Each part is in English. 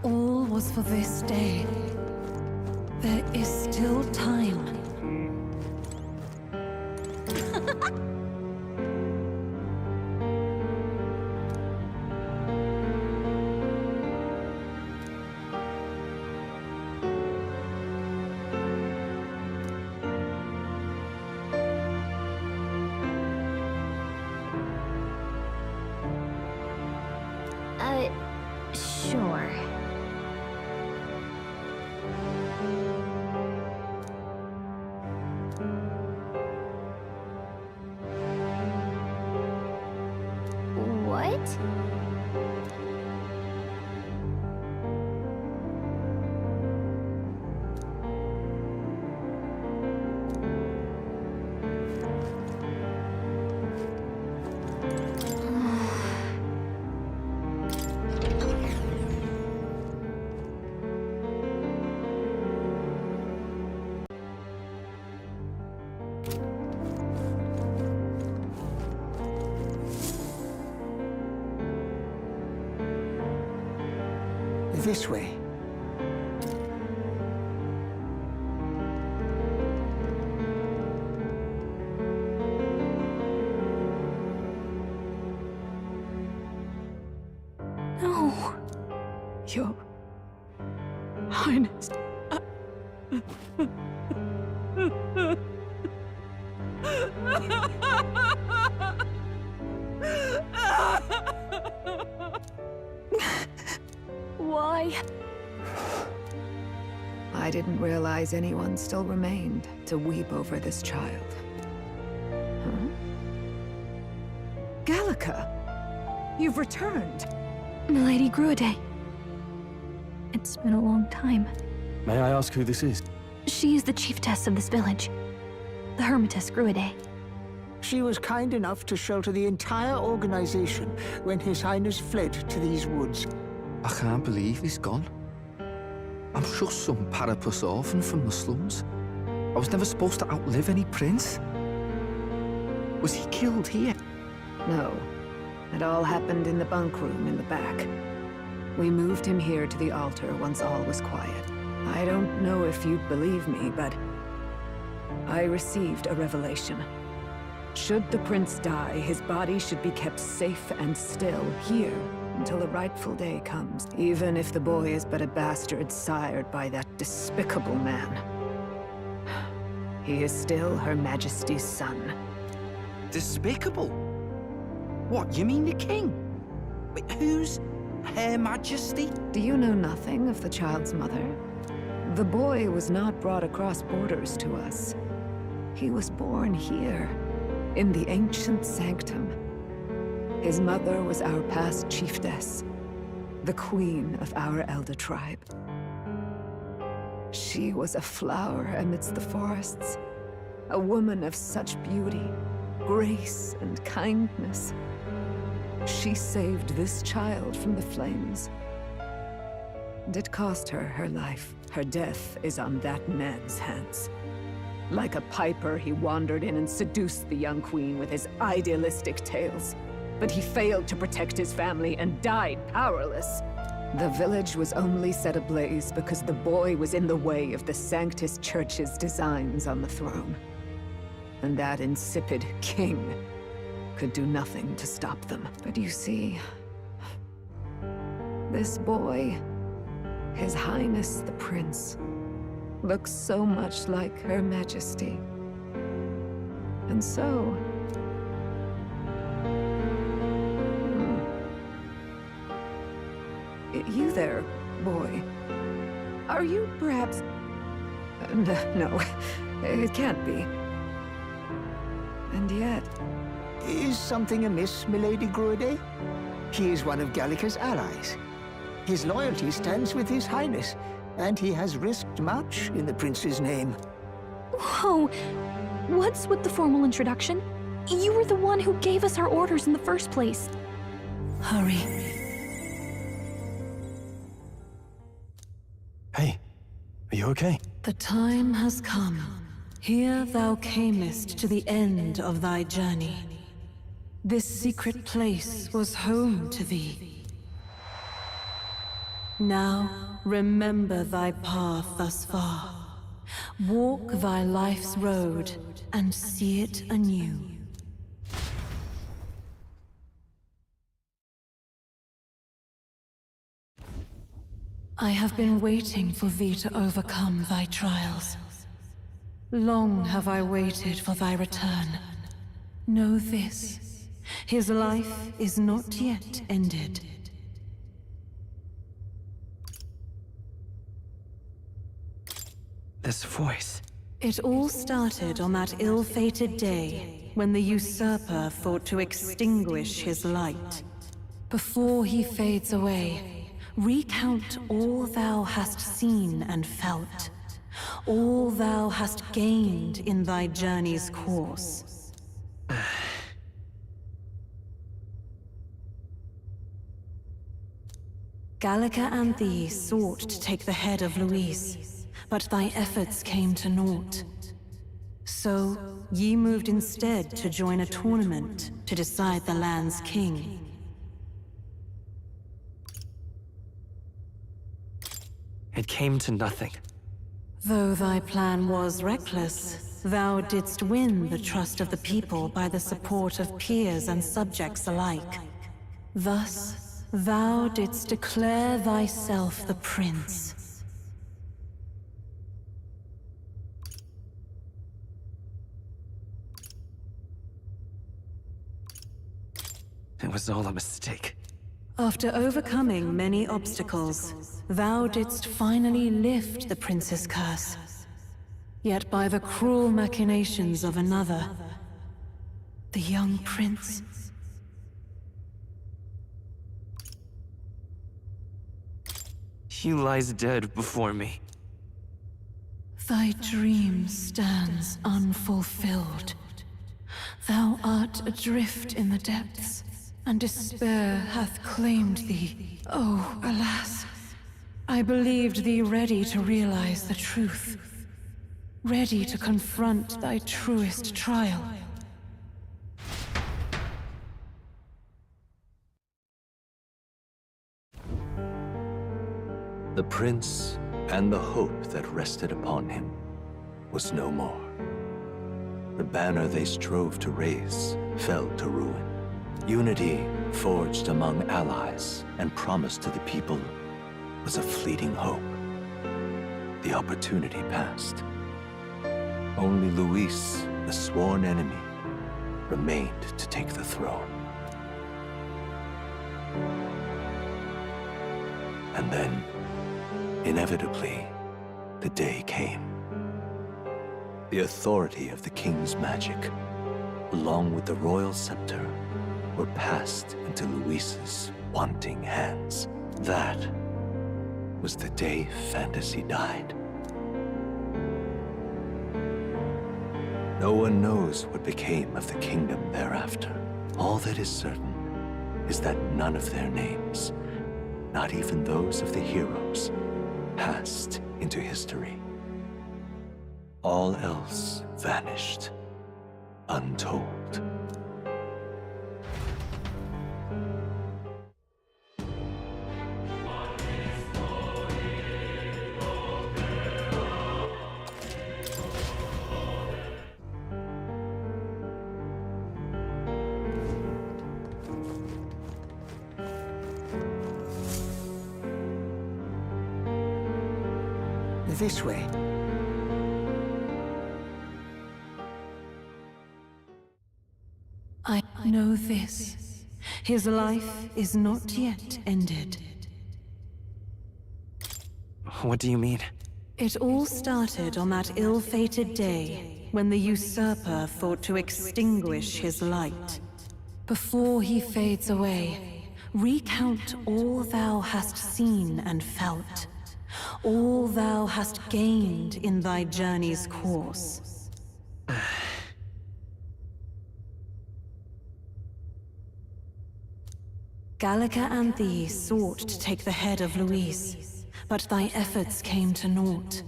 all was for this day, there is still time. Sure. What? This way. No, Your Highness. Why? I didn't realize anyone still remained to weep over this child. Huh? Gallica! You've returned! Milady Gruade. It's been a long time. May I ask who this is? She is the chiefess of this village. The Hermitess Gruade. She was kind enough to shelter the entire organization when His Highness fled to these woods. I can't believe he's gone. I'm just some parapus orphan from the slums. I was never supposed to outlive any prince. Was he killed here? No. It all happened in the bunk room in the back. We moved him here to the altar once all was quiet. I don't know if you'd believe me, but I received a revelation. Should the prince die, his body should be kept safe and still here until the rightful day comes, even if the boy is but a bastard sired by that despicable man. He is still Her Majesty's son. Despicable? What, you mean the king? Wait, who's Her Majesty? Do you know nothing of the child's mother? The boy was not brought across borders to us. He was born here, in the ancient sanctum. His mother was our past chiefess, the queen of our elder tribe. She was a flower amidst the forests, a woman of such beauty, grace, and kindness. She saved this child from the flames. And it cost her her life. Her death is on that man's hands. Like a piper, he wandered in and seduced the young queen with his idealistic tales. But he failed to protect his family and died powerless. The village was only set ablaze because the boy was in the way of the Sanctus Church's designs on the throne. And that insipid king could do nothing to stop them. But you see, this boy, His Highness the Prince, looks so much like Her Majesty. And so... You there, boy. Are you perhaps... No, it can't be. And yet... Is something amiss, Milady Gruade? He is one of Gallica's allies. His loyalty stands with His Highness, and he has risked much in the prince's name. Whoa! What's with the formal introduction? You were the one who gave us our orders in the first place. Hurry. Hey, are you okay? The time has come. Here thou camest to the end of thy journey. This secret place was home to thee. Now, remember thy path thus far. Walk thy life's road and see it anew. I have been waiting for thee to overcome thy trials. Long have I waited for thy return. Know this, his life is not yet ended. This voice. It all started on that ill-fated day when the usurper thought to extinguish his light. Before he fades away, recount all thou hast seen and felt, all thou hast gained in thy journey's course. Gallica and thee sought to take the head of Luis, but thy efforts came to naught. So, ye moved instead to join a tournament to decide the land's king. It came to nothing. Though thy plan was reckless, thou didst win the trust of the people by the support of peers and subjects alike. Thus, thou didst declare thyself the prince. It was all a mistake. After overcoming many obstacles, thou didst finally lift the prince's curse. Yet by the cruel machinations of another, the young prince, He lies dead before me. thy dream stands unfulfilled. Thou art adrift in the depths, and despair hath claimed thee. Oh, alas! I believed thee ready to realize the truth, ready to confront thy truest trial. The prince and the hope that rested upon him was no more. The banner they strove to raise fell to ruin. Unity forged among allies and promised to the people was a fleeting hope. The opportunity passed. Only Luis, the sworn enemy, remained to take the throne. And then, inevitably, the day came. The authority of the king's magic, along with the royal scepter, were passed into Luis's wanting hands. That was the day fantasy died. No one knows what became of the kingdom thereafter. All that is certain is that none of their names, not even those of the heroes, passed into history. All else vanished, untold. This way. I know this. His life is not yet ended. What do you mean? It all started on that ill-fated day when the usurper thought to extinguish his light. Before he fades away, recount all thou hast seen and felt, all thou hast gained in thy journey's course. Gallica and thee sought to take the head of Luis, but thy efforts came to naught.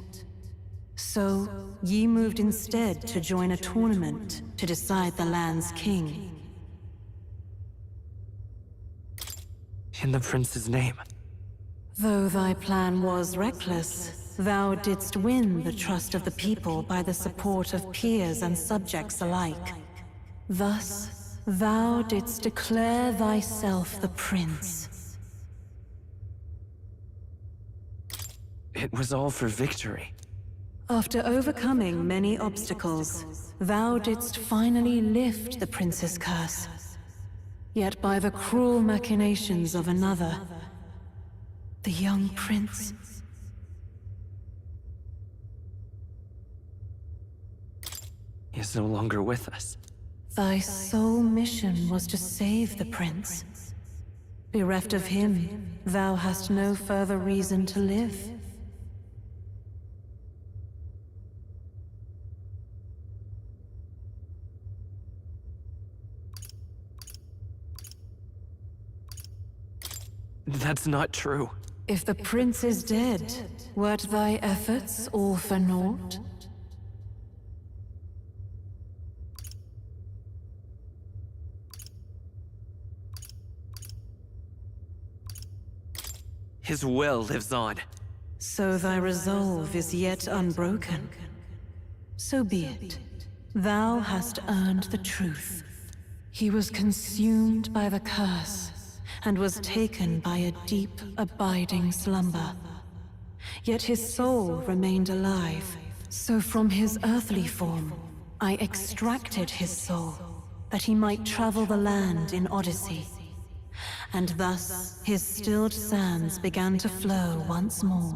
So, ye moved instead to join a tournament to decide the land's king. In the prince's name. Though thy plan was reckless, thou didst win the trust of the people by the support of peers and subjects alike. Thus, thou didst declare thyself the prince. It was all for victory. After overcoming many obstacles, thou didst finally lift the prince's curse. Yet by the cruel machinations of another, the young prince is no longer with us. Thy sole mission was to save the prince. Bereft of him, thou hast no further reason to live. That's not true. If the prince is dead, weren't thy efforts all for naught? His will lives on. So thy resolve is yet unbroken. So be it. Thou hast earned the truth. He was consumed by the curse, and was taken by a deep, abiding slumber. Yet his soul remained alive, so from his earthly form, I extracted his soul, that he might travel the land in Odyssey. And thus, his stilled sands began to flow once more.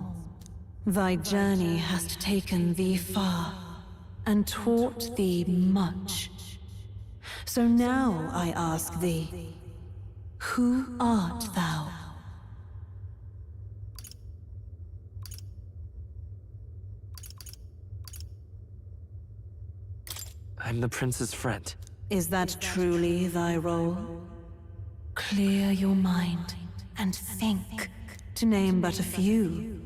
Thy journey hast taken thee far, and taught thee much. So now I ask thee, who art thou? I'm the prince's friend. Is that truly thy role? Clear your mind and think, to name but a few.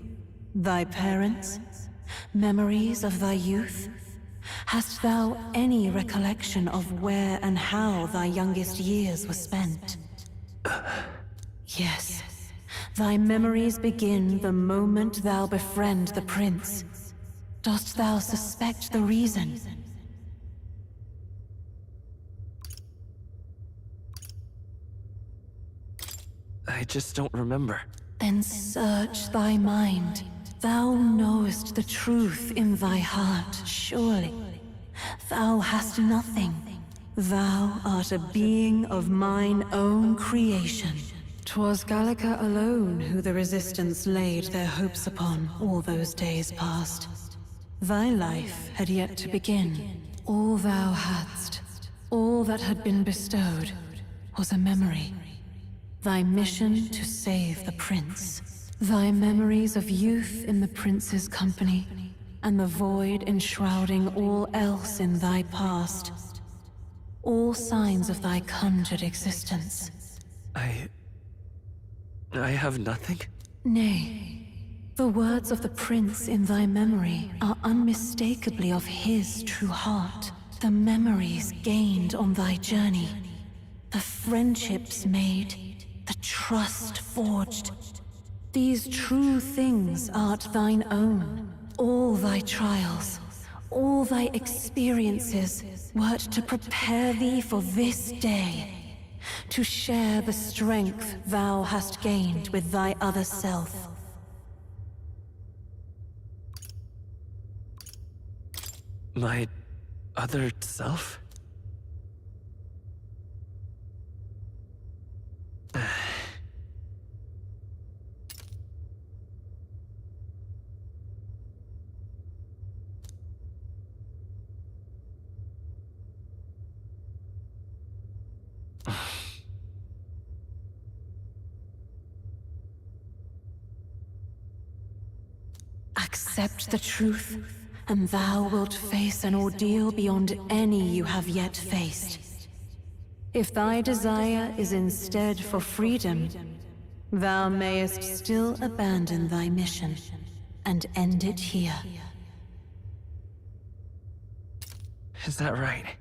Thy parents, memories of thy youth? Hast thou any recollection of where and how thy youngest years were spent? Yes, thy memories begin the moment thou befriend the prince. Dost thou suspect the reason? I just don't remember. Then search thy mind. Thou knowest the truth in thy heart, surely. Thou hast nothing. Thou art a being of mine own creation. 'Twas Gallica alone who the Resistance laid their hopes upon all those days past. Thy life had yet to begin. All thou hadst, all that had been bestowed, was a memory. Thy mission to save the prince. Thy memories of youth in the prince's company, and the void enshrouding all else in thy past. All signs of thy conjured existence. I have nothing? Nay, the words of the prince in thy memory are unmistakably of his true heart. The memories gained on thy journey, the friendships made, the trust forged. These true things art thine own. All thy trials, all thy experiences wert to prepare thee for this day, to share the strength thou hast gained with thy other self. My other self? Accept the truth, and thou wilt face an ordeal beyond any you have yet faced. If thy desire is instead for freedom, thou mayest still abandon thy mission and end it here. Is that right?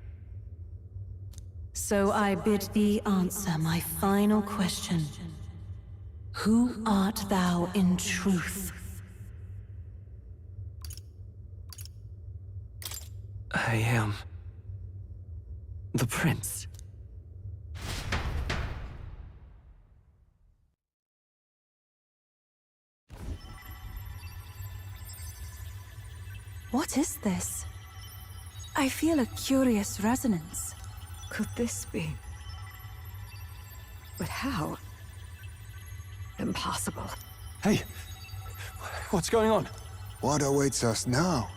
So I bid thee answer my final question. Who art thou in truth? I am the prince. What is this? I feel a curious resonance. Could this be? But how? Impossible. Hey! What's going on? What awaits us now?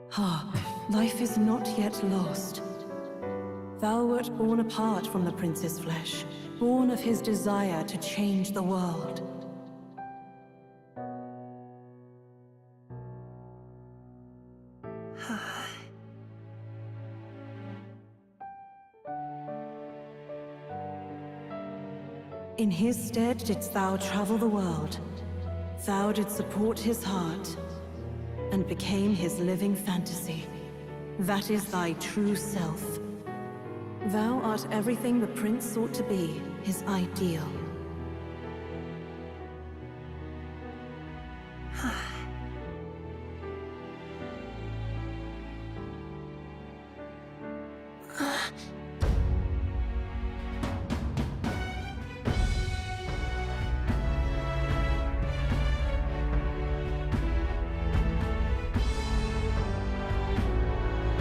Hark, life is not yet lost. Thou wert born apart from the prince's flesh, born of his desire to change the world. In his stead didst thou travel the world. Thou didst support his heart, and became his living fantasy. That is thy true self. Thou art everything the prince sought to be, his ideal.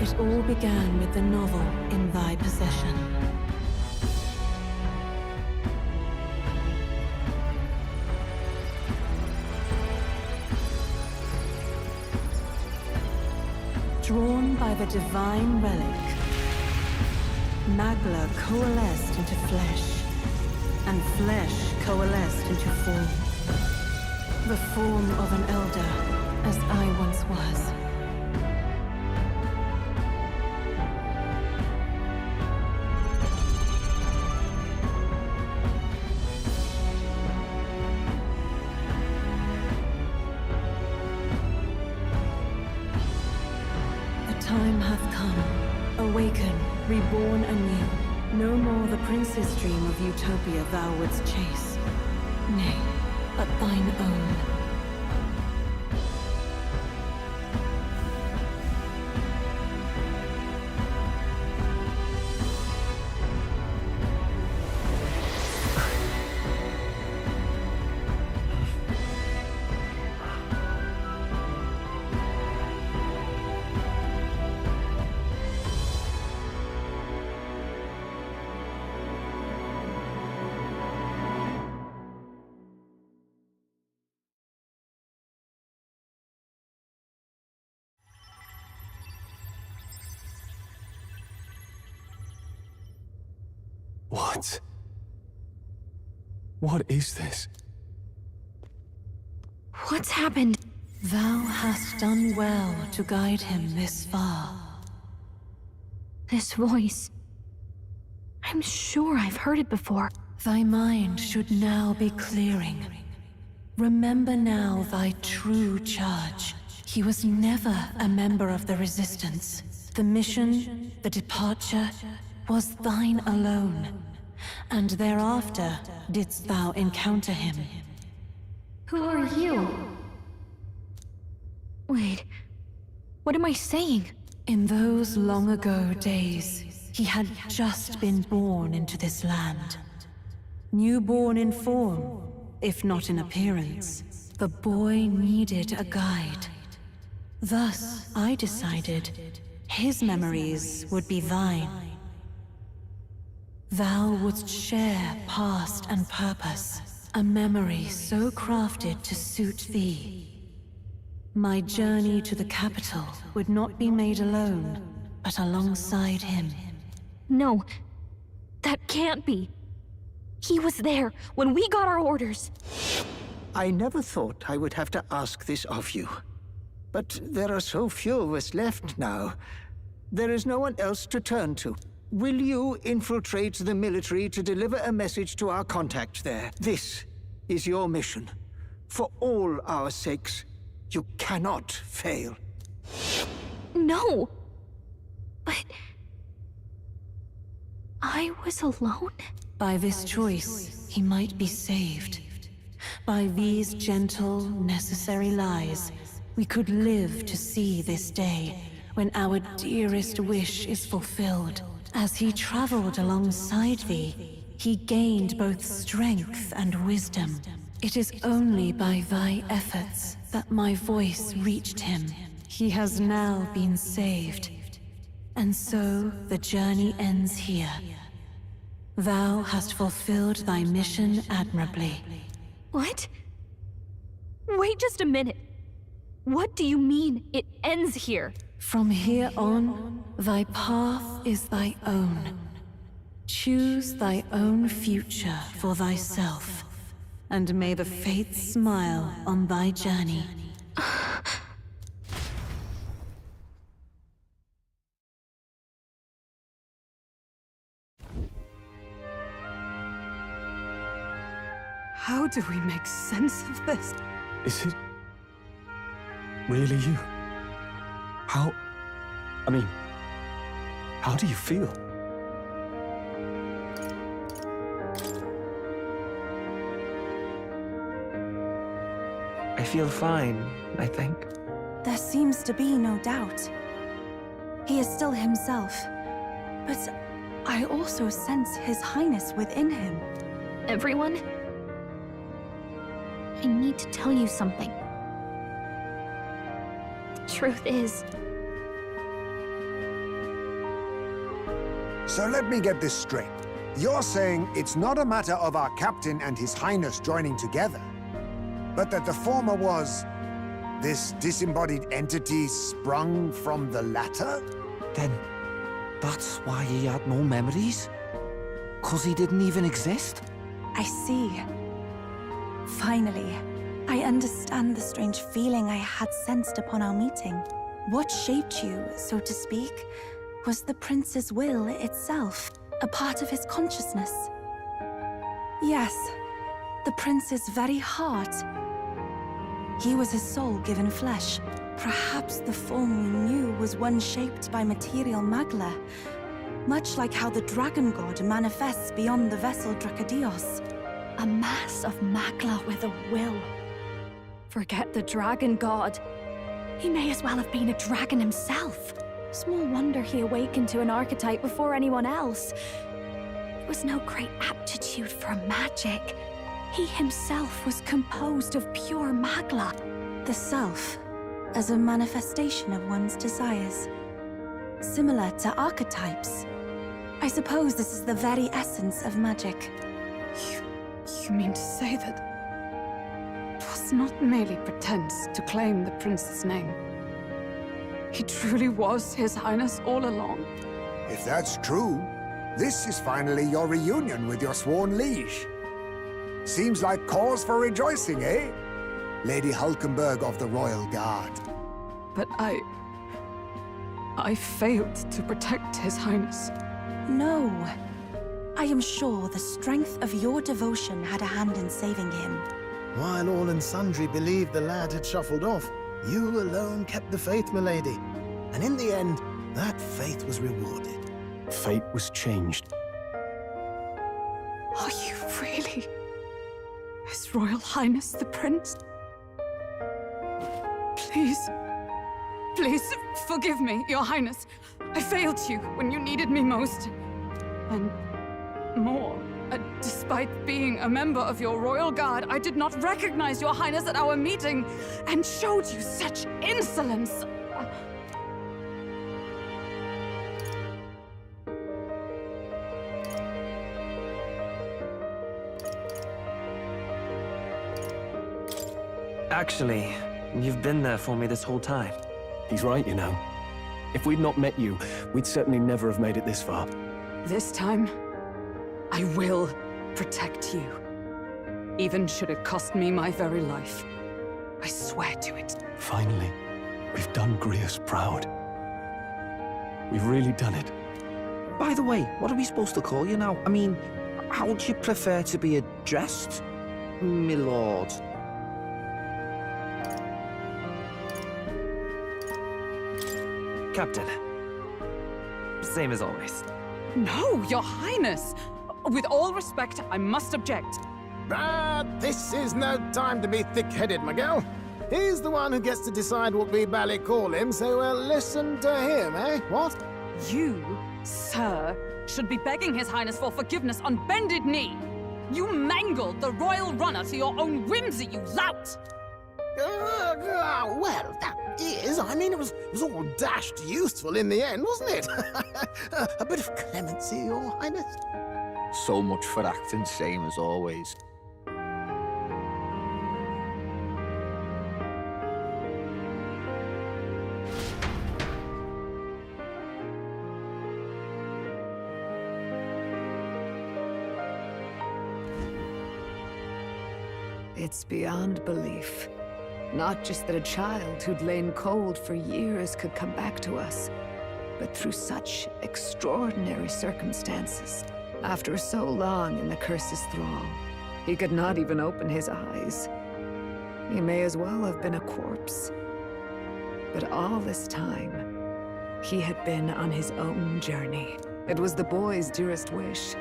It all began with the novel in thy possession. Drawn by the divine relic, Magla coalesced into flesh, and flesh coalesced into form. The form of an elder, as I once was. Time hath come. Awaken, reborn anew. No more the prince's dream of utopia thou wouldst chase. Nay, but thine own. What? What is this? What's happened? Thou hast done well to guide him this far. This voice. I'm sure I've heard it before. Thy mind should now be clearing. Remember now thy true charge. He was never a member of the Resistance. The mission, the departure, was thine alone. And thereafter didst thou encounter him. Who are you? Wait, what am I saying? In those long ago days, he had just been born into this land. Newborn in form, if not in appearance. The boy needed a guide. Thus, I decided his memories would be thine. Thou wouldst share past and purpose, a memory so crafted to suit thee. My journey to the capital would not be made alone, but alongside him. No, that can't be. He was there when we got our orders. I never thought I would have to ask this of you. But there are so few of us left now. There is no one else to turn to. Will you infiltrate the military to deliver a message to our contact there? This is your mission. For all our sakes, You cannot fail. No! But... I was alone? By this choice, he might be saved. By these gentle, necessary lies, we could live to see this day when our dearest wish is fulfilled. As he traveled alongside thee, he gained both strength and wisdom. It is only by thy efforts that my voice reached him. He has now been saved. And so the journey ends here. Thou hast fulfilled thy mission admirably. What? Wait just a minute. What do you mean, it ends here? From here on, thy path is thy own. Choose thy own future for thyself, and may the fates smile on thy journey. How do we make sense of this? Is it really you? How do you feel? I feel fine, I think. There seems to be no doubt. He is still himself, but I also sense His Highness within him. Everyone? I need to tell you something. The truth is... So let me get this straight. You're saying it's not a matter of our captain and His Highness joining together, but that the former was this disembodied entity sprung from the latter? Then that's why he had no memories? 'Cause he didn't even exist? I see. Finally, I understand the strange feeling I had sensed upon our meeting. What shaped you, so to speak, was the prince's will itself, a part of his consciousness. Yes, the prince's very heart. He was his soul given flesh. Perhaps the form we knew was one shaped by material magla, much like how the dragon god manifests beyond the vessel Drakadios. A mass of magla with a will. Forget the dragon god. He may as well have been a dragon himself. Small wonder he awakened to an archetype before anyone else. It was no great aptitude for magic. He himself was composed of pure magla. The self, as a manifestation of one's desires. Similar to archetypes. I suppose this is the very essence of magic. You mean to say that it was not merely pretense to claim the prince's name? He truly was His Highness all along. If that's true, this is finally your reunion with your sworn liege. Seems like cause for rejoicing, eh? Lady Hulkenberg of the Royal Guard. But I failed to protect His Highness. No. I am sure the strength of your devotion had a hand in saving him. While all and sundry believed the lad had shuffled off, you alone kept the faith, milady. And in the end, that faith was rewarded. Fate was changed. Are you really His Royal Highness the Prince? Please, forgive me, Your Highness. I failed you when you needed me most. And more, despite being a member of your Royal Guard, I did not recognize Your Highness at our meeting and showed you such insolence. Actually, you've been there for me this whole time. He's right, you know. If we'd not met you, we'd certainly never have made it this far. This time, I will protect you. Even should it cost me my very life. I swear to it. Finally, we've done Grius proud. We've really done it. By the way, what are we supposed to call you now? I mean, how would you prefer to be addressed, my lord? Captain. Same as always. No, Your Highness! With all respect, I must object. This is no time to be thick-headed, Miguel. He's the one who gets to decide what we bally call him, so we'll listen to him, eh? What? You, sir, should be begging His Highness for forgiveness on bended knee. You mangled the royal runner to your own whimsy, you lout! Well, that is. I mean, it was all dashed useful in the end, wasn't it? A bit of clemency, Your Highness. So much for acting same as always. It's beyond belief. Not just that a child who'd lain cold for years could come back to us, but through such extraordinary circumstances. After so long in the curse's thrall, he could not even open his eyes. He may as well have been a corpse. But all this time, he had been on his own journey. It was the boy's dearest wish.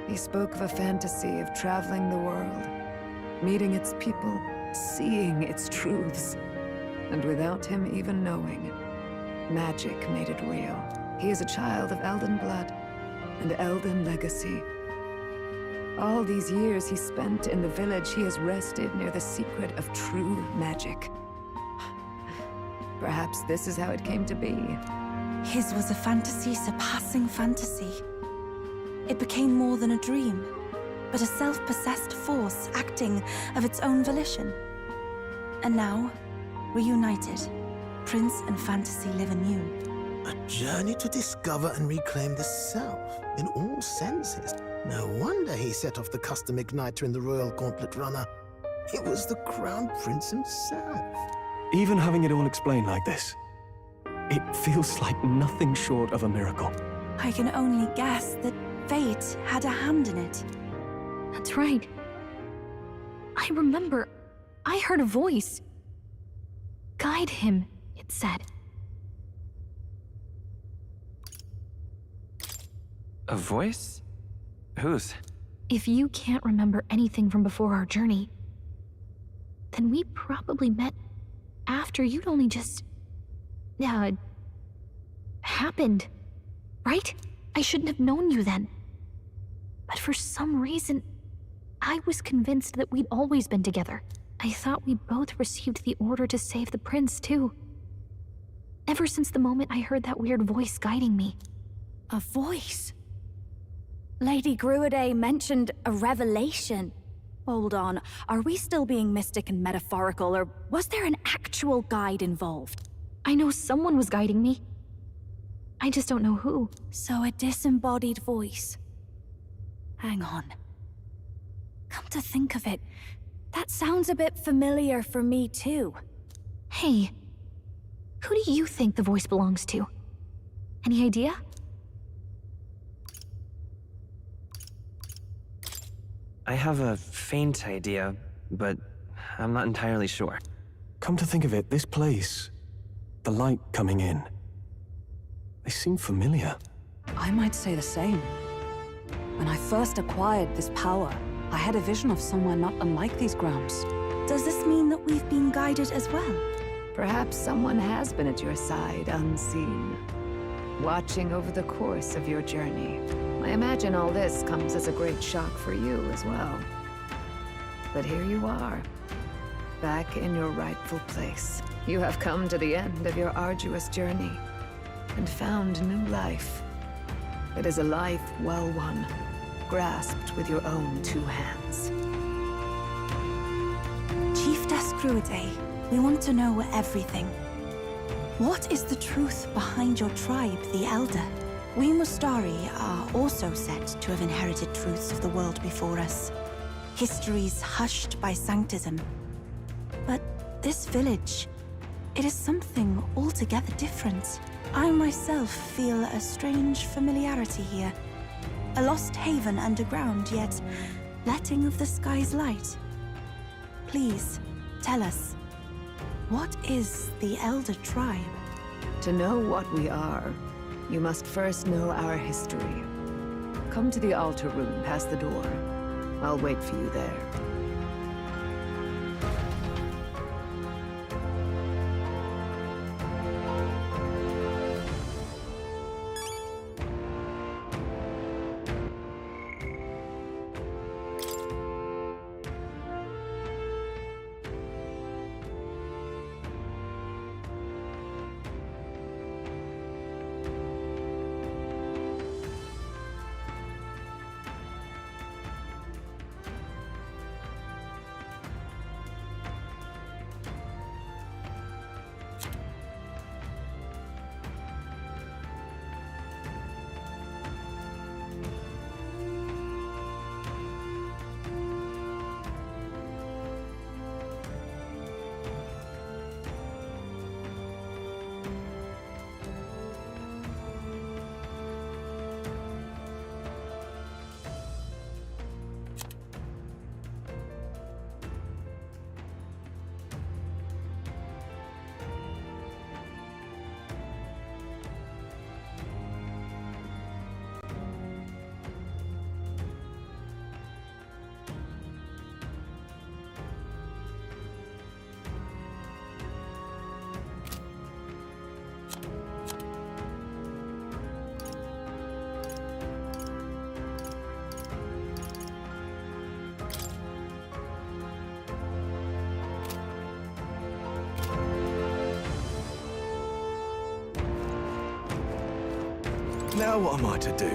He spoke of a fantasy of traveling the world, meeting its people, seeing its truths. And without him even knowing, magic made it real. He is a child of Elden blood and Elden legacy. All these years he spent in the village, he has rested near the secret of true magic. Perhaps this is how it came to be. His was a fantasy surpassing fantasy. It became more than a dream, but a self-possessed force acting of its own volition. And now, reunited, Prince and fantasy live anew. A journey to discover and reclaim the self, in all senses. No wonder he set off the custom igniter in the Royal Gauntlet Runner. It was the Crown Prince himself. Even having it all explained like this, it feels like nothing short of a miracle. I can only guess that fate had a hand in it. That's right. I remember, I heard a voice. Guide him, it said. A voice? Whose? If you can't remember anything from before our journey, then we probably met after you'd only just... happened, right? I shouldn't have known you then. But for some reason, I was convinced that we'd always been together. I thought we both received the order to save the prince, too. Ever since the moment I heard that weird voice guiding me. A voice? Lady Gruade mentioned a revelation. Hold on, are we still being mystic and metaphorical, or was there an actual guide involved? I know someone was guiding me. I just don't know who. So a disembodied voice. Hang on. Come to think of it, that sounds a bit familiar for me too. Hey, who do you think the voice belongs to? Any idea? I have a faint idea, but I'm not entirely sure. Come to think of it, this place, the light coming in, they seem familiar. I might say the same. When I first acquired this power, I had a vision of somewhere not unlike these grounds. Does this mean that we've been guided as well? Perhaps someone has been at your side unseen, watching over the course of your journey. I imagine all this comes as a great shock for you as well. But here you are, back in your rightful place. You have come to the end of your arduous journey and found new life. It is a life well won, grasped with your own two hands. Chiefess Gruade, we want to know everything. What is the truth behind your tribe, the Elder? We Mustari are also said to have inherited truths of the world before us. Histories hushed by sanctism. But this village, it is something altogether different. I myself feel a strange familiarity here. A lost haven underground, yet letting of the sky's light. Please, tell us, what is the Elder tribe? To know what we are, you must first know our history. Come to the altar room past the door. I'll wait for you there. Now what am I to do?